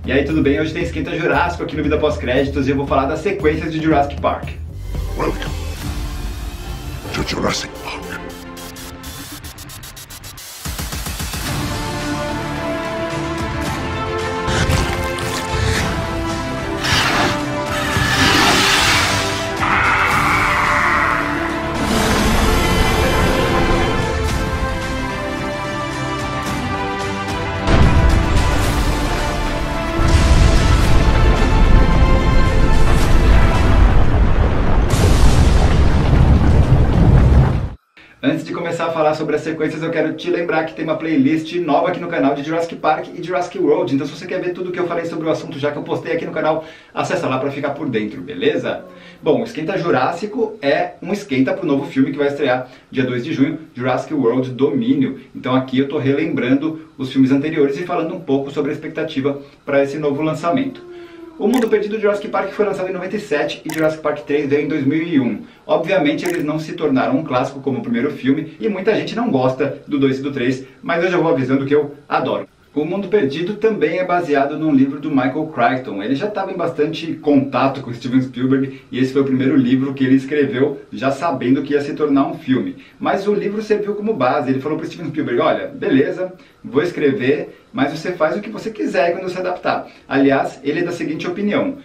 E aí, tudo bem? Hoje tem Esquenta Jurássico aqui no Vida Pós-Créditos e eu vou falar das sequências de Jurassic Park. Welcome to Jurassic Park. Antes de começar a falar sobre as sequências, eu quero te lembrar que tem uma playlist nova aqui no canal de Jurassic Park e Jurassic World. Então se você quer ver tudo que eu falei sobre o assunto já que eu postei aqui no canal, acessa lá para ficar por dentro, beleza? Bom, o Esquenta Jurássico é um esquenta para o novo filme que vai estrear dia 2 de junho, Jurassic World Domínio. Então aqui eu estou relembrando os filmes anteriores e falando um pouco sobre a expectativa para esse novo lançamento. O Mundo Perdido de Jurassic Park foi lançado em 97 e Jurassic Park 3 veio em 2001. Obviamente eles não se tornaram um clássico como o primeiro filme e muita gente não gosta do 2 e do 3, mas eu já vou avisando que eu adoro. O Mundo Perdido também é baseado num livro do Michael Crichton. Ele já estava em bastante contato com Steven Spielberg e esse foi o primeiro livro que ele escreveu já sabendo que ia se tornar um filme. Mas o livro serviu como base. Ele falou para Steven Spielberg, olha, beleza, vou escrever, mas você faz o que você quiser quando se adaptar. Aliás, ele é da seguinte opinião.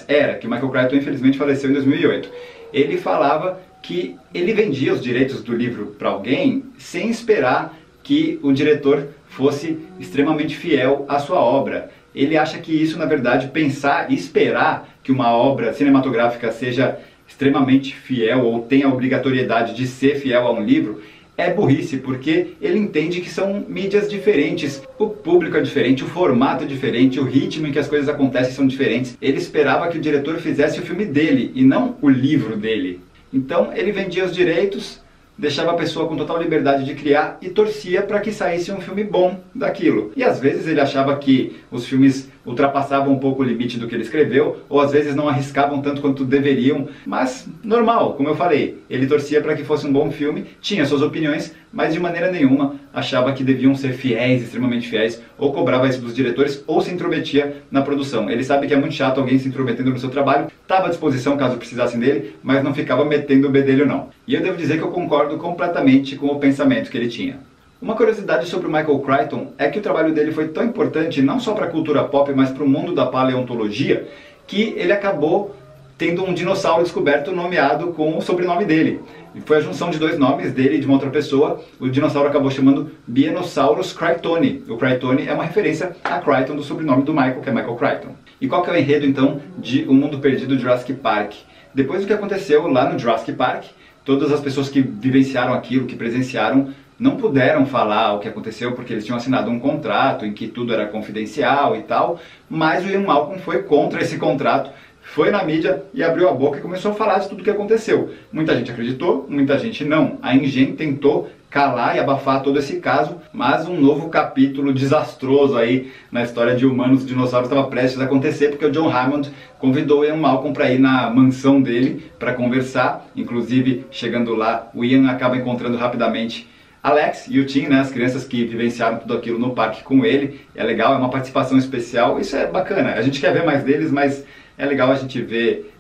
Era que o Michael Crichton infelizmente faleceu em 2008. Ele falava que ele vendia os direitos do livro para alguém sem esperar que o diretor fosse extremamente fiel à sua obra. Ele acha que isso, na verdade, pensar e esperar que uma obra cinematográfica seja extremamente fiel ou tenha a obrigatoriedade de ser fiel a um livro, é burrice, porque ele entende que são mídias diferentes, o público é diferente, o formato é diferente, o ritmo em que as coisas acontecem são diferentes. Ele esperava que o diretor fizesse o filme dele e não o livro dele. Então ele vendia os direitos, deixava a pessoa com total liberdade de criar e torcia para que saísse um filme bom daquilo. E às vezes ele achava que os filmes ultrapassavam um pouco o limite do que ele escreveu, ou às vezes não arriscavam tanto quanto deveriam, mas normal, como eu falei, ele torcia para que fosse um bom filme, tinha suas opiniões, mas de maneira nenhuma achava que deviam ser fiéis, extremamente fiéis, ou cobrava isso dos diretores, ou se intrometia na produção. Ele sabe que é muito chato alguém se intrometendo no seu trabalho, estava à disposição caso precisassem dele, mas não ficava metendo o bedelho não. E eu devo dizer que eu concordo completamente com o pensamento que ele tinha. Uma curiosidade sobre o Michael Crichton é que o trabalho dele foi tão importante, não só para a cultura pop, mas para o mundo da paleontologia, que ele acabou tendo um dinossauro descoberto nomeado com o sobrenome dele. E foi a junção de dois nomes dele e de uma outra pessoa, o dinossauro acabou chamando Bienosaurus crichtoni. O Crichtoni é uma referência a Crichton, do sobrenome do Michael, que é Michael Crichton. E qual que é o enredo então de O Mundo Perdido de Jurassic Park? Depois do que aconteceu lá no Jurassic Park, todas as pessoas que vivenciaram aquilo, que presenciaram, não puderam falar o que aconteceu porque eles tinham assinado um contrato em que tudo era confidencial e tal, mas o Ian Malcolm foi contra esse contrato, foi na mídia e abriu a boca e começou a falar de tudo o que aconteceu. Muita gente acreditou, muita gente não. A InGen tentou calar e abafar todo esse caso, mas um novo capítulo desastroso aí na história de humanos e dinossauros estava prestes a acontecer, porque o John Hammond convidou o Ian Malcolm para ir na mansão dele para conversar. Inclusive, chegando lá, o Ian acaba encontrando rapidamente Alex e o Tim, né, as crianças que vivenciaram tudo aquilo no parque com ele. É legal, é uma participação especial, isso é bacana. A gente quer ver mais deles, mas é legal a gente ver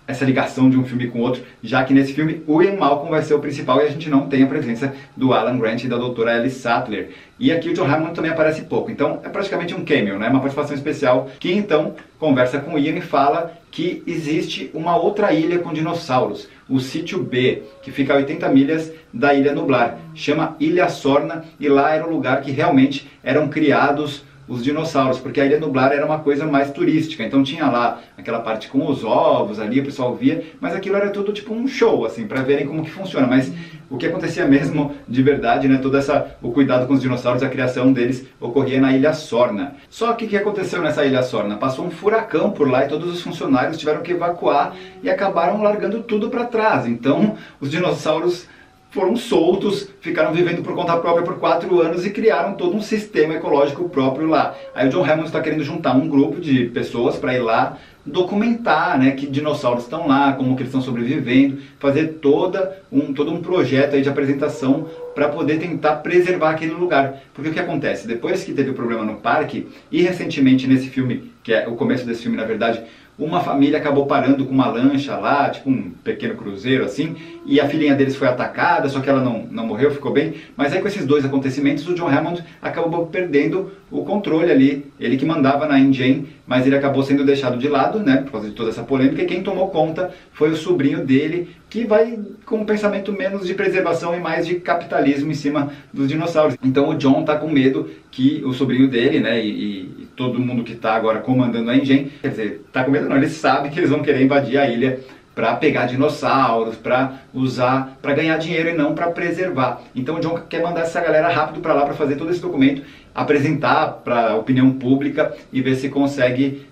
essa ligação de um filme com outro, já que nesse filme o Ian Malcolm vai ser o principal e a gente não tem a presença do Alan Grant e da doutora Ellie Sattler. E aqui o John Hammond também aparece pouco, então é praticamente um cameo, né? Uma participação especial que então conversa com o Ian e fala que existe uma outra ilha com dinossauros, o Sítio B, que fica a 80 milhas da Ilha Nublar, chama Ilha Sorna e lá era o lugar que realmente eram criados os dinossauros, porque a Ilha Nublar era uma coisa mais turística, então tinha lá aquela parte com os ovos ali, o pessoal via, mas aquilo era tudo tipo um show, assim, para verem como que funciona, mas o que acontecia mesmo de verdade, né, o cuidado com os dinossauros, a criação deles ocorria na Ilha Sorna. Só que o que aconteceu nessa Ilha Sorna? Passou um furacão por lá e todos os funcionários tiveram que evacuar e acabaram largando tudo para trás, então os dinossauros foram soltos, ficaram vivendo por conta própria por 4 anos e criaram todo um sistema ecológico próprio lá. Aí o John Hammond está querendo juntar um grupo de pessoas para ir lá documentar, né, que dinossauros estão lá, como que eles estão sobrevivendo, fazer todo um projeto aí de apresentação para poder tentar preservar aquele lugar. Porque o que acontece? Depois que teve o problema no parque, e recentemente nesse filme, que é o começo desse filme na verdade, uma família acabou parando com uma lancha lá, tipo um pequeno cruzeiro assim, e a filhinha deles foi atacada, só que ela não morreu, ficou bem. Mas aí com esses dois acontecimentos, o John Hammond acabou perdendo o controle ali, ele que mandava na InGen, mas ele acabou sendo deixado de lado, né, por causa de toda essa polêmica, e quem tomou conta foi o sobrinho dele, que vai com um pensamento menos de preservação e mais de capitalismo em cima dos dinossauros. Então o John tá com medo que o sobrinho dele, né, e todo mundo que tá agora comandando a InGen, quer dizer, tá com medo não, ele sabe que eles vão querer invadir a ilha para pegar dinossauros, para usar, para ganhar dinheiro e não para preservar. Então o John quer mandar essa galera rápido para lá para fazer todo esse documento, apresentar para a opinião pública e ver se consegue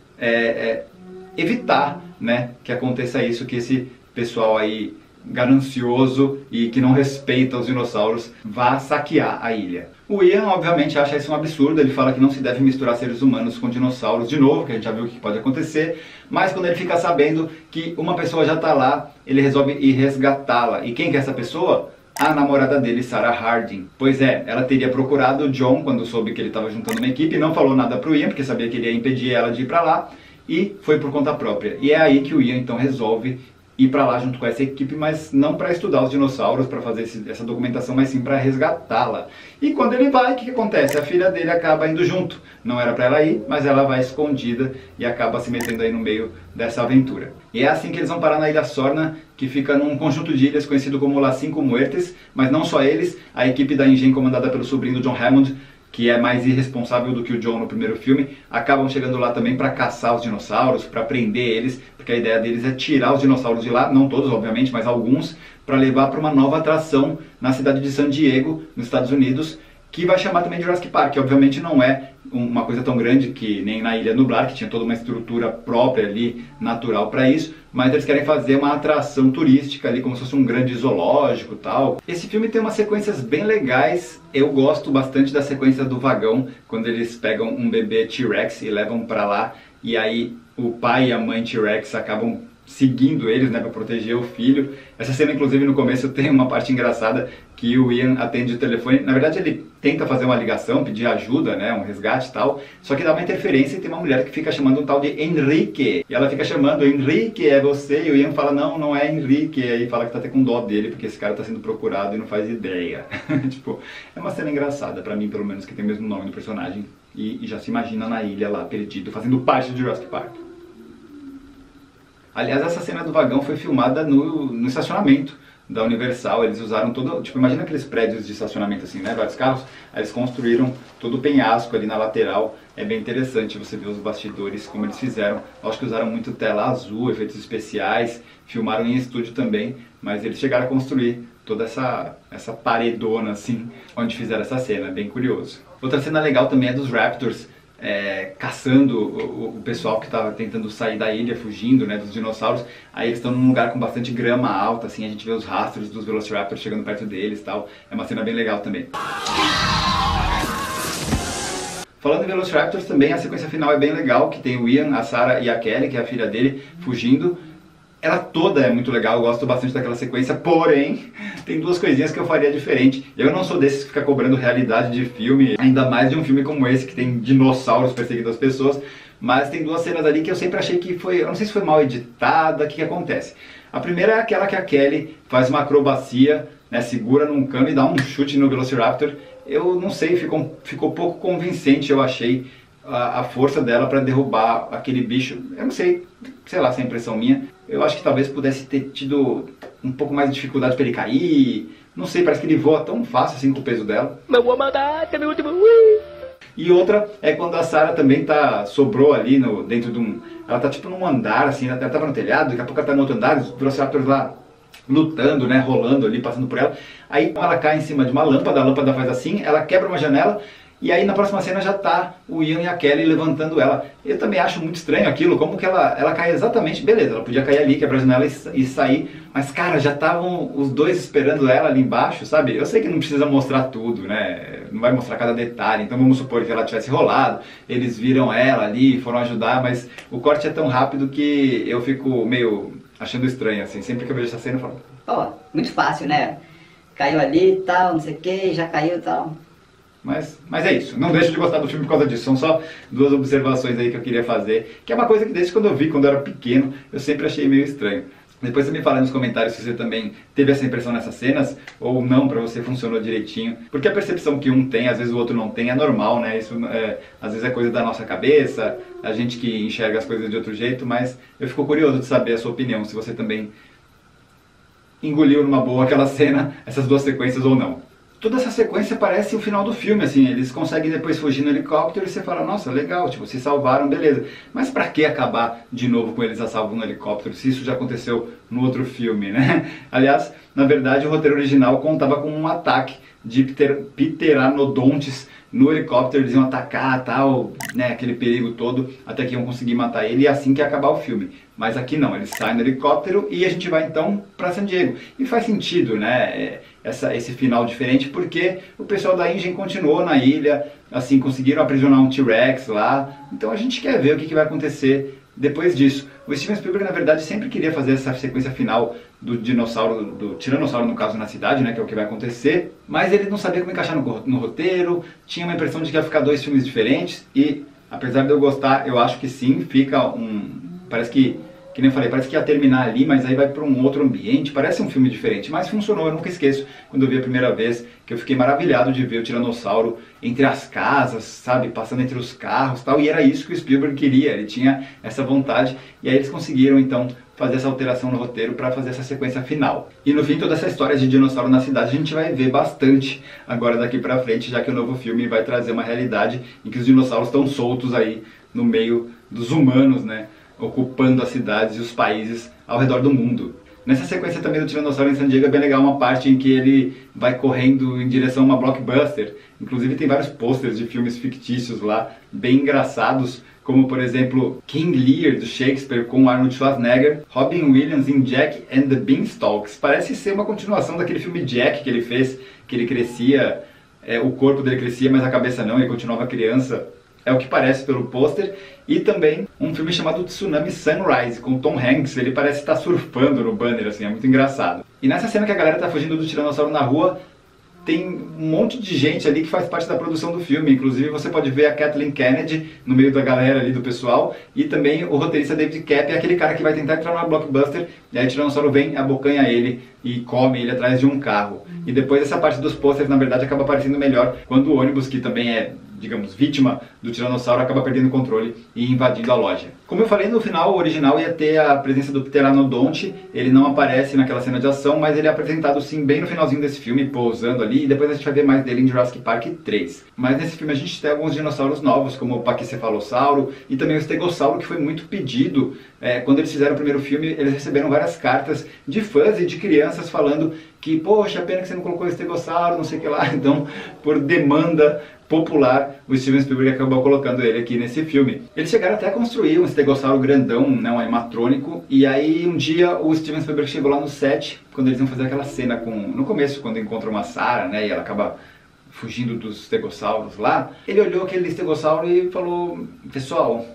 evitar, né, que aconteça isso, que esse pessoal aí ganancioso e que não respeita os dinossauros vá saquear a ilha. O Ian obviamente acha isso um absurdo, ele fala que não se deve misturar seres humanos com dinossauros de novo, que a gente já viu o que pode acontecer, mas quando ele fica sabendo que uma pessoa já está lá, ele resolve ir resgatá-la. E quem que é essa pessoa? A namorada dele, Sarah Harding. Pois é, ela teria procurado o John quando soube que ele estava juntando uma equipe, não falou nada pro Ian, porque sabia que ele ia impedir ela de ir para lá, e foi por conta própria. E é aí que o Ian então resolve ir para lá junto com essa equipe, mas não para estudar os dinossauros, para fazer essa documentação, mas sim para resgatá-la. E quando ele vai, o que acontece? A filha dele acaba indo junto. Não era para ela ir, mas ela vai escondida e acaba se metendo aí no meio dessa aventura. E é assim que eles vão parar na Ilha Sorna, que fica num conjunto de ilhas conhecido como Las Cinco Muertes, mas não só eles, a equipe da InGen comandada pelo sobrinho do John Hammond, que é mais irresponsável do que o John no primeiro filme, acabam chegando lá também para caçar os dinossauros, para prender eles, porque a ideia deles é tirar os dinossauros de lá, não todos obviamente, mas alguns, para levar para uma nova atração na cidade de San Diego, nos Estados Unidos, que vai chamar também de Jurassic Park, que obviamente não é uma coisa tão grande que nem na Ilha Nublar, que tinha toda uma estrutura própria ali, natural para isso, mas eles querem fazer uma atração turística ali, como se fosse um grande zoológico e tal. Esse filme tem umas sequências bem legais, eu gosto bastante da sequência do vagão, quando eles pegam um bebê T-Rex e levam para lá, e aí o pai e a mãe T-Rex acabam seguindo eles, né, para proteger o filho. Essa cena, inclusive, no começo tem uma parte engraçada que o Ian atende o telefone. Na verdade, ele tenta fazer uma ligação, pedir ajuda, né, um resgate e tal, só que dá uma interferência e tem uma mulher que fica chamando um tal de Henrique. E ela fica chamando, Henrique, é você? E o Ian fala, não, não é Henrique. E aí fala que tá até com dó dele, porque esse cara tá sendo procurado e não faz ideia. Tipo, é uma cena engraçada, pra mim, pelo menos, que tem o mesmo nome do personagem. E já se imagina na ilha lá, perdido, fazendo parte do Jurassic Park. Aliás, essa cena do vagão foi filmada no estacionamento da Universal. Eles usaram todo... Tipo, imagina aqueles prédios de estacionamento assim, né? Vários carros. Aí eles construíram todo o penhasco ali na lateral. É bem interessante você ver os bastidores, como eles fizeram. Acho que usaram muito tela azul, efeitos especiais. Filmaram em estúdio também. Mas eles chegaram a construir toda essa paredona assim, onde fizeram essa cena. É bem curioso. Outra cena legal também é dos Raptors. Caçando o pessoal que estava tentando sair da ilha, fugindo, né, dos dinossauros. Aí eles estão num lugar com bastante grama alta, assim, a gente vê os rastros dos Velociraptors chegando perto deles e tal. É uma cena bem legal também. Falando em Velociraptors também, a sequência final é bem legal, que tem o Ian, a Sarah e a Kelly, que é a filha dele, fugindo. Ela toda é muito legal, eu gosto bastante daquela sequência, porém, tem duas coisinhas que eu faria diferente. Eu não sou desses que fica cobrando realidade de filme, ainda mais de um filme como esse, que tem dinossauros perseguindo as pessoas, mas tem duas cenas ali que eu sempre achei que foi, eu não sei se foi mal editada, o que acontece. A primeira é aquela que a Kelly faz uma acrobacia, né, segura num cano e dá um chute no Velociraptor. Eu não sei, ficou pouco convincente, eu achei, a força dela para derrubar aquele bicho. Eu não sei lá se é impressão minha. Eu acho que talvez pudesse ter tido um pouco mais de dificuldade para ele cair. Não sei, parece que ele voa tão fácil assim com o peso dela. E outra é quando a Sarah também sobrou ali dentro de um... Ela tá tipo num andar assim, ela tava no telhado, daqui a pouco ela tá no outro andar, os Velociraptors lá lutando, né, rolando ali, passando por ela. Aí ela cai em cima de uma lâmpada, a lâmpada faz assim, ela quebra uma janela E aí na próxima cena já tá o Ian e a Kelly levantando ela. Eu também acho muito estranho aquilo, como que ela cai exatamente, beleza, ela podia cair ali, quebrar a janela e sair, mas cara, já estavam os dois esperando ela ali embaixo, sabe? Eu sei que não precisa mostrar tudo, né? Não vai mostrar cada detalhe, então vamos supor que ela tivesse rolado, eles viram ela ali, foram ajudar, mas o corte é tão rápido que eu fico meio achando estranho, assim, sempre que eu vejo essa cena eu falo... Pô, muito fácil, né? Caiu ali e tal, não sei o que, já caiu e tal. Mas é isso, não deixo de gostar do filme por causa disso, são só duas observações aí que eu queria fazer, que é uma coisa que desde quando eu vi, quando eu era pequeno, eu sempre achei meio estranho. Depois você me fala nos comentários se você também teve essa impressão nessas cenas, ou não, pra você funcionou direitinho, porque a percepção que um tem, às vezes o outro não tem, é normal, né, isso às vezes é coisa da nossa cabeça, a gente que enxerga as coisas de outro jeito, mas eu fico curioso de saber a sua opinião, se você também engoliu numa boa aquela cena, essas duas sequências ou não. Toda essa sequência parece o final do filme, assim, eles conseguem depois fugir no helicóptero e você fala, nossa, legal, tipo, se salvaram, beleza. Mas pra que acabar de novo com eles a salvo no helicóptero, se isso já aconteceu no outro filme, né? Aliás, na verdade, o roteiro original contava com um ataque de pteranodontes no helicóptero, eles iam atacar, tal, né, aquele perigo todo, até que iam conseguir matar ele, e assim que ia acabar o filme. Mas aqui não, eles saem no helicóptero e a gente vai então para San Diego. E faz sentido, né, esse final diferente, porque o pessoal da InGen continuou na ilha, assim, conseguiram aprisionar um T-Rex lá, então a gente quer ver o que vai acontecer depois disso. O Steven Spielberg, na verdade, sempre queria fazer essa sequência final do dinossauro, do tiranossauro, no caso, na cidade, né, que é o que vai acontecer, mas ele não sabia como encaixar no roteiro, tinha uma impressão de que ia ficar dois filmes diferentes, e apesar de eu gostar, eu acho que sim, fica parece que nem eu falei, parece que ia terminar ali, mas aí vai para um outro ambiente, parece um filme diferente, mas funcionou, eu nunca esqueço, quando eu vi a primeira vez, que eu fiquei maravilhado de ver o tiranossauro entre as casas, sabe, passando entre os carros e tal, e era isso que o Spielberg queria, ele tinha essa vontade, e aí eles conseguiram então fazer essa alteração no roteiro para fazer essa sequência final. E no fim, toda essa história de dinossauro na cidade a gente vai ver bastante agora daqui pra frente, já que o novo filme vai trazer uma realidade em que os dinossauros estão soltos aí no meio dos humanos, né, ocupando as cidades e os países ao redor do mundo. Nessa sequência também do Tiranossauro em San Diego é bem legal uma parte em que ele vai correndo em direção a uma blockbuster. Inclusive tem vários posters de filmes fictícios lá, bem engraçados, como por exemplo King Lear, do Shakespeare, com Arnold Schwarzenegger, Robin Williams em Jack and the Beanstalks. Parece ser uma continuação daquele filme Jack que ele fez, que ele crescia, o corpo dele crescia, mas a cabeça não, ele continuava criança. É o que parece pelo pôster. E também um filme chamado Tsunami Sunrise, com Tom Hanks. Ele parece estar surfando no banner, assim, é muito engraçado. E nessa cena que a galera tá fugindo do tiranossauro na rua, tem um monte de gente ali que faz parte da produção do filme. Inclusive você pode ver a Kathleen Kennedy no meio da galera ali do pessoal. E também o roteirista David Koepp, é aquele cara que vai tentar entrar numa blockbuster. E aí o tiranossauro vem, abocanha ele e come ele atrás de um carro. E depois essa parte dos posters, na verdade, acaba aparecendo melhor quando o ônibus, que também é, digamos, vítima do tiranossauro, acaba perdendo o controle e invadindo a loja. Como eu falei, no final, o original ia ter a presença do pteranodonte. Ele não aparece naquela cena de ação, mas ele é apresentado sim bem no finalzinho desse filme, pousando ali, e depois a gente vai ver mais dele em Jurassic Park 3. Mas nesse filme a gente tem alguns dinossauros novos, como o paquicefalossauro e também o estegossauro, que foi muito pedido. Quando eles fizeram o primeiro filme, eles receberam várias cartas de fãs e de crianças falando que, poxa, pena que você não colocou o estegossauro, não sei o que lá. Então, por demanda popular, o Steven Spielberg acabou colocando ele aqui nesse filme. Eles chegaram até a construir um estegossauro grandão, né, um animatrônico, e aí um dia o Steven Spielberg chegou lá no set, quando eles iam fazer aquela cena no começo, quando encontram uma Sarah, né, e ela acaba fugindo dos estegossauros lá, ele olhou aquele estegossauro e falou, pessoal,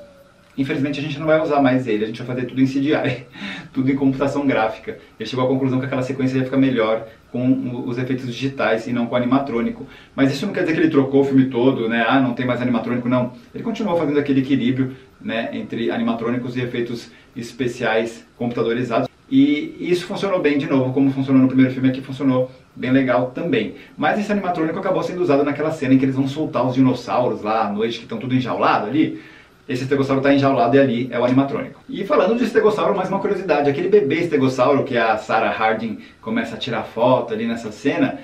infelizmente a gente não vai usar mais ele, a gente vai fazer tudo em CGI, tudo em computação gráfica. Ele chegou à conclusão que aquela sequência ia ficar melhor com os efeitos digitais e não com o animatrônico. Mas isso não quer dizer que ele trocou o filme todo, né? Ah, não tem mais animatrônico, não. Ele continuou fazendo aquele equilíbrio, né, entre animatrônicos e efeitos especiais computadorizados. E isso funcionou bem de novo, como funcionou no primeiro filme, aqui funcionou bem legal também. Mas esse animatrônico acabou sendo usado naquela cena em que eles vão soltar os dinossauros lá à noite, que estão tudo enjaulado ali. Esse estegossauro está enjaulado e ali é o animatrônico. E falando de estegossauro, mais uma curiosidade. Aquele bebê estegossauro que a Sarah Harding começa a tirar foto ali nessa cena,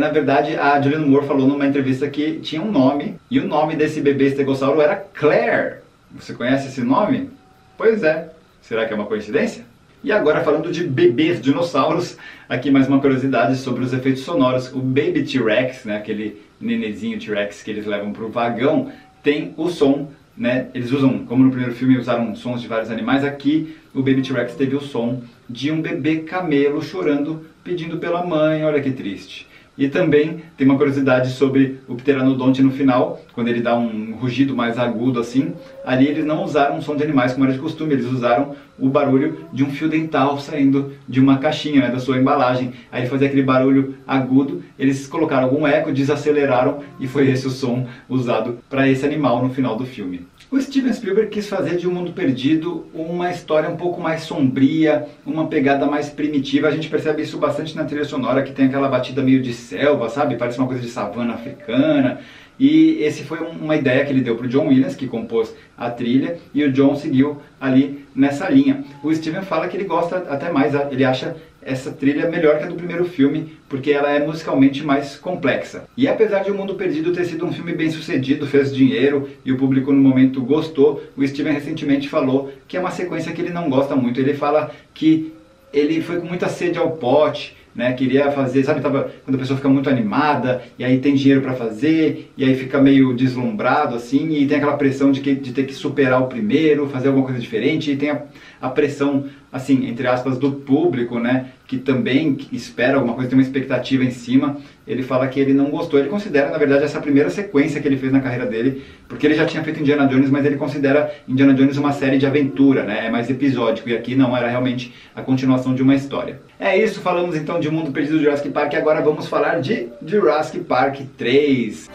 na verdade a Julianne Moore falou numa entrevista que tinha um nome, e o nome desse bebê estegossauro era Claire. Você conhece esse nome? Pois é. Será que é uma coincidência? E agora, falando de bebês dinossauros, aqui mais uma curiosidade sobre os efeitos sonoros. O Baby T-Rex, né, aquele nenezinho T-Rex que eles levam pro vagão, tem o som, né? Eles usam, como no primeiro filme usaram sons de vários animais, aqui o Baby T-Rex teve o som de um bebê camelo chorando, pedindo pela mãe, olha que triste. E também tem uma curiosidade sobre o Pteranodonte no final, quando ele dá um rugido mais agudo assim, ali eles não usaram um som de animais como era de costume, eles usaram o barulho de um fio dental saindo de uma caixinha, né, da sua embalagem. Aí ele fazia aquele barulho agudo, eles colocaram algum eco, desaceleraram e foi esse o som usado para esse animal no final do filme. O Steven Spielberg quis fazer de Um Mundo Perdido uma história um pouco mais sombria, uma pegada mais primitiva. A gente percebe isso bastante na trilha sonora, que tem aquela batida meio de selva, sabe? Parece uma coisa de savana africana. E esse foi uma ideia que ele deu para o John Williams, que compôs a trilha, e o John seguiu ali nessa linha. O Steven fala que ele gosta até mais, ele acha essa trilha melhor que a do primeiro filme, porque ela é musicalmente mais complexa. E apesar de O Mundo Perdido ter sido um filme bem sucedido, fez dinheiro e o público no momento gostou, o Steven recentemente falou que é uma sequência que ele não gosta muito. Ele fala que ele foi com muita sede ao pote, né, queria fazer, sabe, quando a pessoa fica muito animada e aí tem dinheiro para fazer e aí fica meio deslumbrado assim e tem aquela pressão de ter que superar o primeiro, fazer alguma coisa diferente, e tem a pressão, assim, entre aspas, do público, né, que também espera alguma coisa, tem uma expectativa em cima. Ele fala que ele não gostou, ele considera, na verdade, essa primeira sequência que ele fez na carreira dele, porque ele já tinha feito Indiana Jones, mas ele considera Indiana Jones uma série de aventura, né, é mais episódico, e aqui não, era realmente a continuação de uma história. É isso, falamos então de O Mundo Perdido do Jurassic Park, e agora vamos falar de Jurassic Park 3.